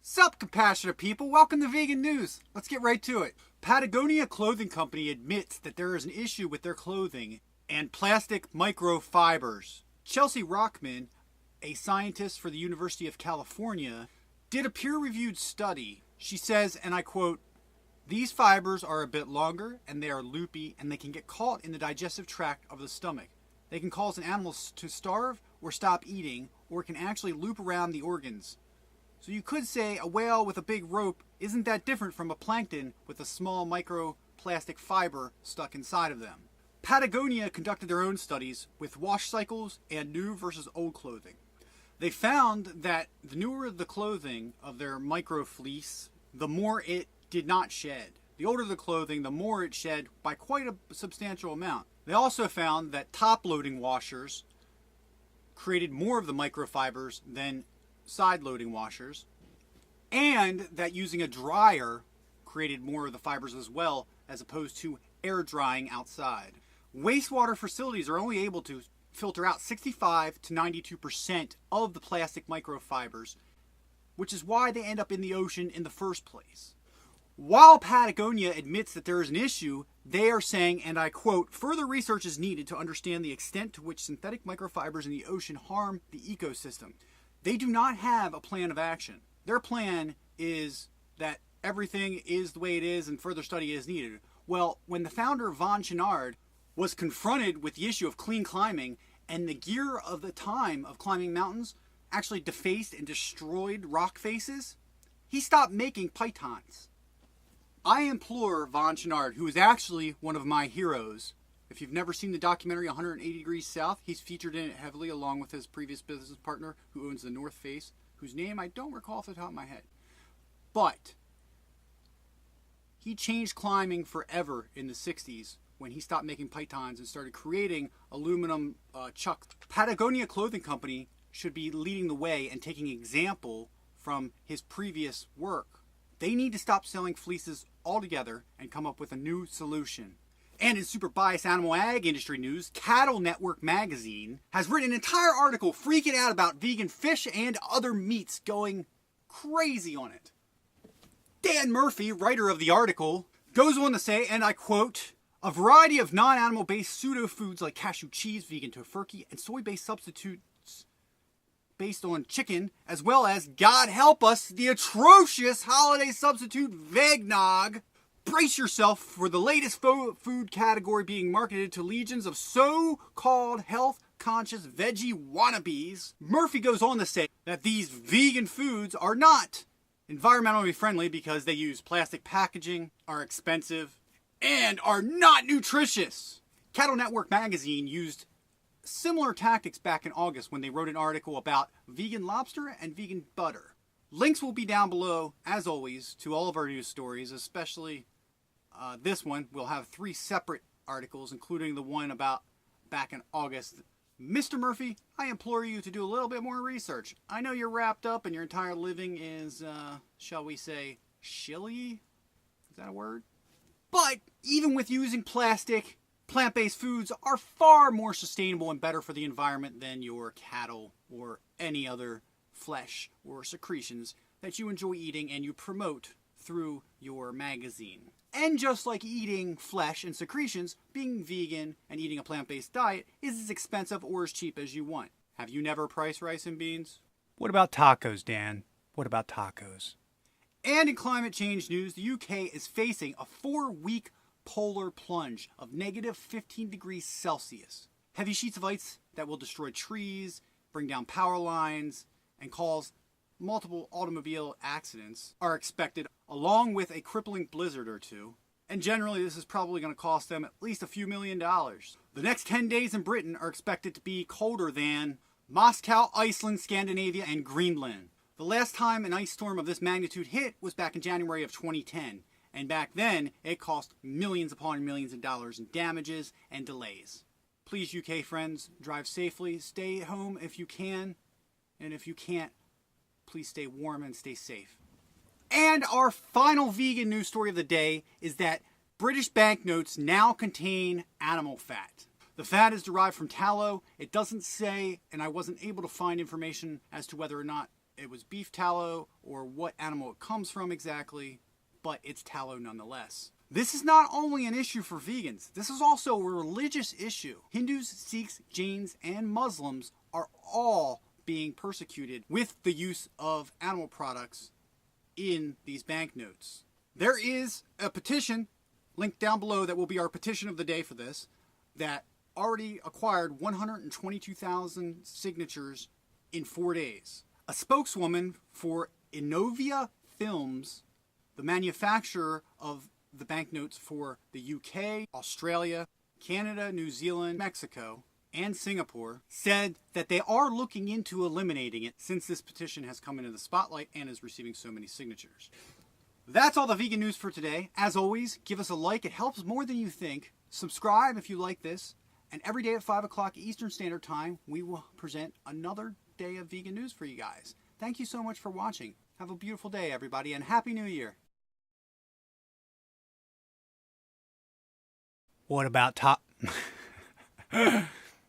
Sup, compassionate people? Welcome to Vegan News. Let's get right to it. Patagonia Clothing Company admits that there is an issue with their clothing and plastic microfibers. Chelsea Rockman, a scientist for the University of California, did a peer-reviewed study. She says, and I quote, "These fibers are a bit longer and they are loopy and they can get caught in the digestive tract of the stomach. They can cause an animal to starve or stop eating, or it can actually loop around the organs. So you could say a whale with a big rope isn't that different from a plankton with a small microplastic fiber stuck inside of them." Patagonia conducted their own studies with wash cycles and new versus old clothing. They found that the newer the clothing of their micro fleece, the more it did not shed. The older the clothing, the more it shed by quite a substantial amount. They also found that top-loading washers created more of the microfibers than side-loading washers, and that using a dryer created more of the fibers as well, as opposed to air drying outside. Wastewater facilities are only able to filter out 65 to 92% of the plastic microfibers, which is why they end up in the ocean in the first place. While Patagonia admits that there is an issue, they are saying, and I quote, "Further research is needed to understand the extent to which synthetic microfibers in the ocean harm the ecosystem." They do not have a plan of action. Their plan is that everything is the way it is and further study is needed. Well, when the founder, Von Chenard, was confronted with the issue of clean climbing and the gear of the time of climbing mountains actually defaced and destroyed rock faces, he stopped making pitons. I implore Von Chenard, who is actually one of my heroes. If you've never seen the documentary 180 Degrees South, he's featured in it heavily along with his previous business partner who owns the North Face, whose name I don't recall off the top of my head. But he changed climbing forever in the 60s when he stopped making pitons and started creating aluminum chucks. Patagonia Clothing Company should be leading the way and taking example from his previous work. They need to stop selling fleeces altogether and come up with a new solution. And in super biased animal ag industry news, Cattle Network magazine has written an entire article freaking out about vegan fish and other meats, going crazy on it. Dan Murphy, writer of the article, goes on to say, and I quote, "A variety of non-animal based pseudo foods like cashew cheese, vegan tofurkey, and soy-based substitutes based on chicken, as well as, God help us, the atrocious holiday substitute vegnog. Brace yourself for the latest food category being marketed to legions of so-called health-conscious veggie wannabes." Murphy goes on to say that these vegan foods are not environmentally friendly because they use plastic packaging, are expensive, and are not nutritious. Cattle Network magazine used similar tactics back in August when they wrote an article about vegan lobster and vegan butter. Links will be down below, as always, to all of our news stories, especially this one. We'll have 3 separate articles, including the one about back in August. Mr. Murphy, I implore you to do a little bit more research. I know you're wrapped up and your entire living is, shall we say, shilly? Is that a word? But even with using plastic, plant-based foods are far more sustainable and better for the environment than your cattle or any other flesh or secretions that you enjoy eating and you promote through your magazine. And just like eating flesh and secretions, being vegan and eating a plant-based diet is as expensive or as cheap as you want. Have you never priced rice and beans? What about tacos, Dan? What about tacos? And in climate change news, the UK is facing a 4-week polar plunge of negative 15 degrees Celsius. Heavy sheets of ice that will destroy trees, bring down power lines, and cause multiple automobile accidents are expected, along with a crippling blizzard or two. And generally, this is probably going to cost them at least a few $1,000,000. The next 10 days in Britain are expected to be colder than Moscow, Iceland, Scandinavia, and Greenland. The last time an ice storm of this magnitude hit was back in January of 2010. And back then, it cost millions upon millions of dollars in damages and delays. Please, UK friends, drive safely, stay at home if you can, and if you can't, please stay warm and stay safe. And our final vegan news story of the day is that British banknotes now contain animal fat. The fat is derived from tallow. It doesn't say, and I wasn't able to find information as to whether or not it was beef tallow or what animal it comes from exactly, but it's tallow nonetheless. This is not only an issue for vegans, this is also a religious issue. Hindus, Sikhs, Jains, and Muslims are all being persecuted with the use of animal products in these banknotes. There is a petition linked down below that will be our petition of the day for this, that already acquired 122,000 signatures in 4 days. A spokeswoman for Innovia Films, the manufacturer of the banknotes for the UK, Australia, Canada, New Zealand, Mexico, and Singapore, said that they are looking into eliminating it since this petition has come into the spotlight and is receiving so many signatures. That's all the vegan news for today. As always, give us a like. It helps more than you think. Subscribe if you like this. And every day at 5 o'clock Eastern Standard Time, we will present another day of vegan news for you guys. Thank you so much for watching. Have a beautiful day, everybody, and Happy New Year. What about top...